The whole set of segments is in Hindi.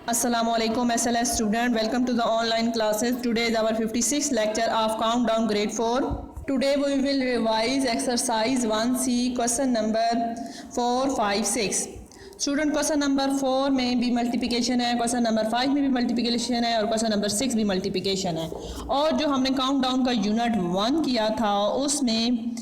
Assalamualaikum SLS student, welcome to the online classes. Today is our 56th lecture of Countdown Grade 4. Today we will revise exercise 1C question number 4, 5, 6. Student question number 4 में भी मल्टीप्लिकेशन है, क्वेश्चन नंबर 5 में भी मल्टीप्लिकेशन है और क्वेश्चन नंबर 6 भी मल्टीप्लिकेशन है। और जो हमने काउंटडाउन का यूनिट 1 किया था उसमें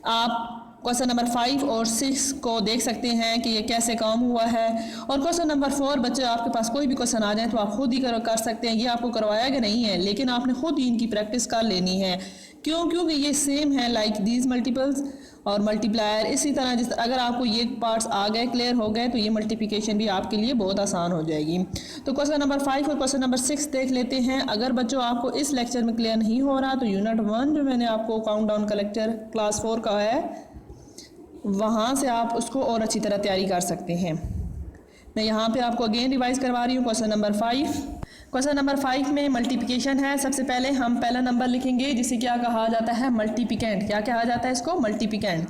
आप क्वेश्चन नंबर 5 और 6 को देख सकते हैं कि ये कैसे काम हुआ है। और क्वेश्चन नंबर 4 बच्चे आपके पास कोई भी क्वेश्चन आ जाए तो आप खुद ही कर सकते हैं। ये आपको करवाया गया नहीं है, लेकिन आपने खुद ही इनकी प्रैक्टिस कर लेनी है। क्योंकि ये सेम है लाइक दीज मल्टीपल्स और मल्टीप्लायर। इसी तरह जिस अगर आपको ये पार्ट्स आ गए, क्लियर हो गए, तो ये मल्टीप्लिकेशन भी आपके लिए बहुत आसान हो जाएगी। तो क्वेश्चन नंबर 5 और क्वेश्चन नंबर 6 देख लेते हैं। अगर बच्चों आपको इस लेक्चर में क्लियर नहीं हो रहा तो यूनिट 1 जो मैंने आपको काउंटडाउन का लेक्चर क्लास 4 का है, वहाँ से आप उसको और अच्छी तरह तैयारी कर सकते हैं। मैं यहाँ पे आपको अगेन रिवाइज करवा रही हूँ। क्वेश्चन नंबर 5, क्वेश्चन नंबर 5 में मल्टीप्लिकेशन है। सबसे पहले हम पहला नंबर लिखेंगे जिसे क्या कहा जाता है, मल्टीप्लिकेंट। क्या कहा जाता है इसको, मल्टीप्लिकेंट।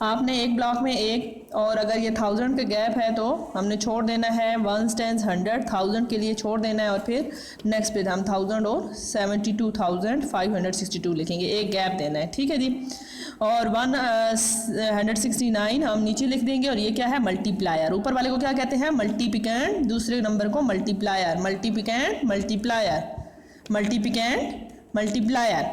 आपने एक ब्लॉक में एक, और अगर ये 1000 का गैप है तो हमने छोड़ देना है 1 10 100, 1000 के लिए छोड़ देना है और फिर नेक्स्ट पे हम 1000 और 72,562 लिखेंगे, एक गैप देना है, ठीक है जी। और 169 हम नीचे लिख देंगे और ये क्या है, मल्टीप्लायर। ऊपर वाले को क्या कहते हैं, मल्टीप्लिकेंट, दूसरे नंबर को multiplier. Multiplicand multiplier, multiplicand multiplier,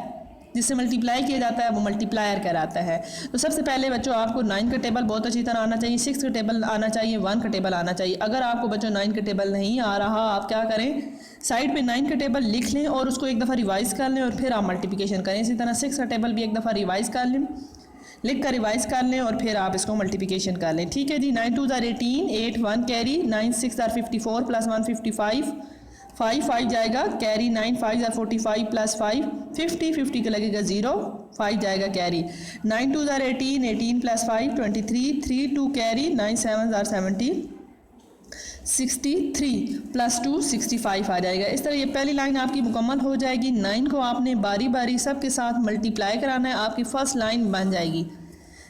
जिससे मल्टीप्लाई किया जाता है वो मल्टीप्लायर कहलाता है। तो सबसे पहले बच्चों आपको 9 का टेबल बहुत अच्छी तरह आना चाहिए, 6 का टेबल आना चाहिए, 1 का टेबल आना चाहिए। अगर आपको बच्चों 9 का टेबल नहीं आ रहा, आप क्या करें, साइड पे 9 का टेबल लिख लें और उसको एक दफ़ा रिवाइज कर लें और फिर आप मल्टीप्लिकेशन करें। इसी तरह 6 का टेबल भी एक दफ़ा रिवाइज कर लें, लिख कर रिवाइज कर लें और फिर आप इसको मल्टीप्लिकेशन कर लें, ठीक है जी। 9 2 18, 8 1 कैरी, 9 6 54 प्लस 1 55, 5 5 जाएगा कैरी, 9 5 45 प्लस 5 50, 50 का लगेगा 0, 5 जाएगा कैरी। 9 2 18, 18 प्लस 5 23, 3 2 कैरी, 9 7 70, 63 प्लस 2 65 आ जाएगा। इस तरह ये पहली लाइन आपकी मुकम्मल हो जाएगी। 9 को आपने बारी बारी सब के साथ मल्टीप्लाई कराना है, आपकी फर्स्ट लाइन बन जाएगी।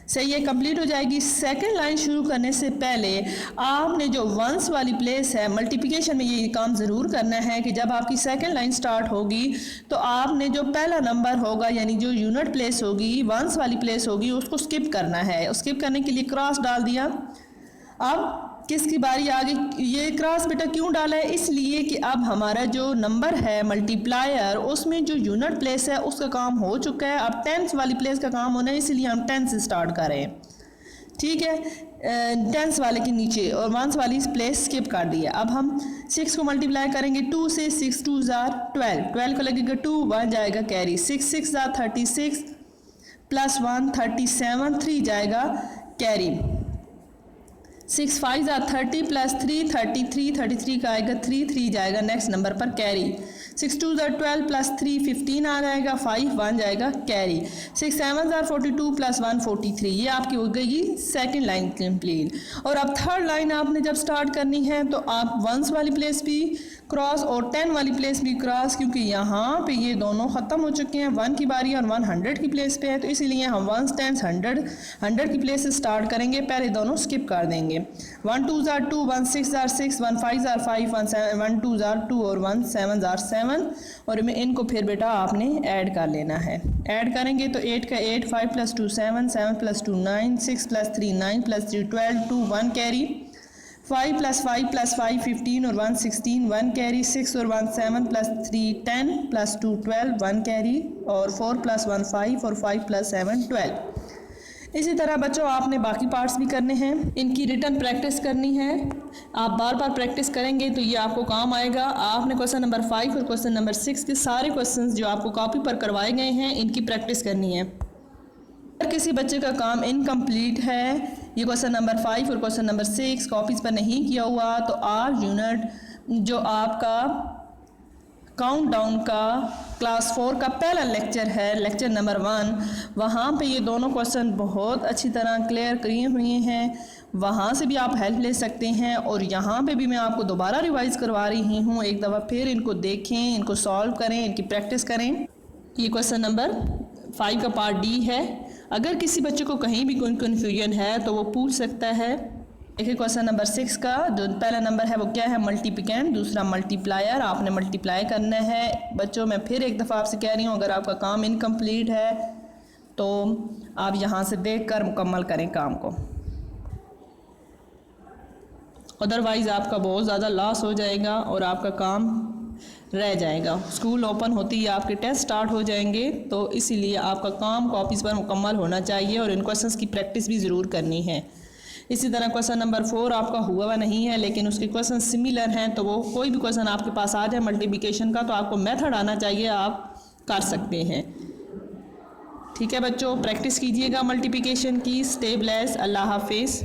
सही है, कंप्लीट हो जाएगी। सेकंड लाइन शुरू करने से पहले आपने जो वंस वाली प्लेस है, मल्टीप्लिकेशन में ये काम ज़रूर करना है कि जब आपकी सेकंड लाइन स्टार्ट होगी तो आपने जो पहला नंबर होगा यानी जो यूनिट प्लेस होगी, वंस वाली प्लेस होगी, उसको स्किप करना है। स्किप करने के लिए क्रॉस डाल दिया। अब किसकी बारी आ गई, ये क्रॉस बेटा क्यों डाला है, इसलिए कि अब हमारा जो नंबर है मल्टीप्लायर, उसमें जो यूनिट प्लेस है उसका काम हो चुका है। अब टेंस वाली प्लेस का काम होना है, इसलिए हम 10 से स्टार्ट कर रहे हैं, ठीक है। टेंस वाले के नीचे और वंस वाली प्लेस स्किप कर दिया। अब हम 6 को मल्टीप्लाई करेंगे 2 से, 6 2 12, 12 को लगेगा 2, 1 जाएगा कैरी, 6 6 36 प्लस 1 37, 3 जाएगा कैरी, 6 5 30 प्लस 3 33, 33 का आएगा 3, 3 जाएगा नेक्स्ट नंबर पर कैरी। 6 2 12 प्लस 3 15 आ जाएगा, 5 1 जाएगा कैरी। 6 7 42 प्लस 1 43, ये आपकी हो गई सेकंड लाइन कंप्लीट। और अब थर्ड लाइन आपने जब स्टार्ट करनी है तो आप वंस वाली प्लेस भी क्रॉस और 10 वाली प्लेस भी क्रॉस, क्योंकि यहाँ पे ये दोनों ख़त्म हो चुके हैं। 1 की बारी और 1 100 की प्लेस पे है, तो इसीलिए हम 1 10 100 की प्लेस से स्टार्ट करेंगे, पहले दोनों स्किप कर देंगे। 1 2 2, 1 6 6, 1 5 5, 1 2 2 और 1 7 7, और इनको फिर बेटा आपने ऐड कर लेना है। ऐड करेंगे तो 8 का 8, 5 plus 2 7, 7 plus 2 9, 6 plus 3 9 plus 3 12, 2 1 carry, 5 plus 5 15 और 1 16, 1 कैरी, 6 और 1 7 प्लस 3 10 प्लस 2 12, 1 कैरी, और 4 प्लस 1 5 और 5 प्लस 7 12। इसी तरह बच्चों आपने बाकी पार्ट्स भी करने हैं, इनकी रिटर्न प्रैक्टिस करनी है। आप बार बार प्रैक्टिस करेंगे तो ये आपको काम आएगा। आपने क्वेश्चन नंबर 5 और क्वेश्चन नंबर 6 के सारे क्वेश्चंस जो आपको कॉपी पर करवाए गए हैं, इनकी प्रैक्टिस करनी है। अगर किसी बच्चे का काम इनकम्प्लीट है, ये क्वेश्चन नंबर 5 और क्वेश्चन नंबर 6 कॉपीज़ पर नहीं किया हुआ, तो आप यूनिट जो आपका काउंटडाउन का क्लास 4 का पहला लेक्चर है, लेक्चर नंबर 1, वहाँ पे ये दोनों क्वेश्चन बहुत अच्छी तरह क्लियर किए हुए हैं। वहाँ से भी आप हेल्प ले सकते हैं और यहाँ पे भी मैं आपको दोबारा रिवाइज करवा रही हूँ। एक दफ़ा फिर इनको देखें, इनको सॉल्व करें, इनकी प्रैक्टिस करें। ये क्वेश्चन नंबर 5 का पार्ट डी है। अगर किसी बच्चे को कहीं भी कोई कन्फ्यूजन है तो वो पूछ सकता है। देखिए क्वेश्चन नंबर 6 का जो पहला नंबर है वो क्या है, मल्टीप्लिकेंट, दूसरा मल्टीप्लायर। आपने मल्टीप्लाई करना है। बच्चों मैं फिर एक दफ़ा आपसे कह रही हूँ, अगर आपका काम इनकम्प्लीट है तो आप यहाँ से देखकर मुकम्मल करें काम को, अदरवाइज़ आपका बहुत ज़्यादा लॉस हो जाएगा और आपका काम रह जाएगा। स्कूल ओपन होती है, आपके टेस्ट स्टार्ट हो जाएंगे, तो इसीलिए आपका काम कॉपीज़ पर मुकम्मल होना चाहिए और इन क्वेश्चंस की प्रैक्टिस भी ज़रूर करनी है। इसी तरह क्वेश्चन नंबर 4 आपका हुआ नहीं है लेकिन उसके क्वेश्चन सिमिलर हैं, तो वो कोई भी क्वेश्चन आपके पास आ जाए मल्टीप्लिकेशन का तो आपको मेथड आना चाहिए, आप कर सकते हैं। ठीक है बच्चों, प्रैक्टिस कीजिएगा मल्टीप्लिकेशन की। स्टे ब्लेस्ड, अल्लाह हाफिज़।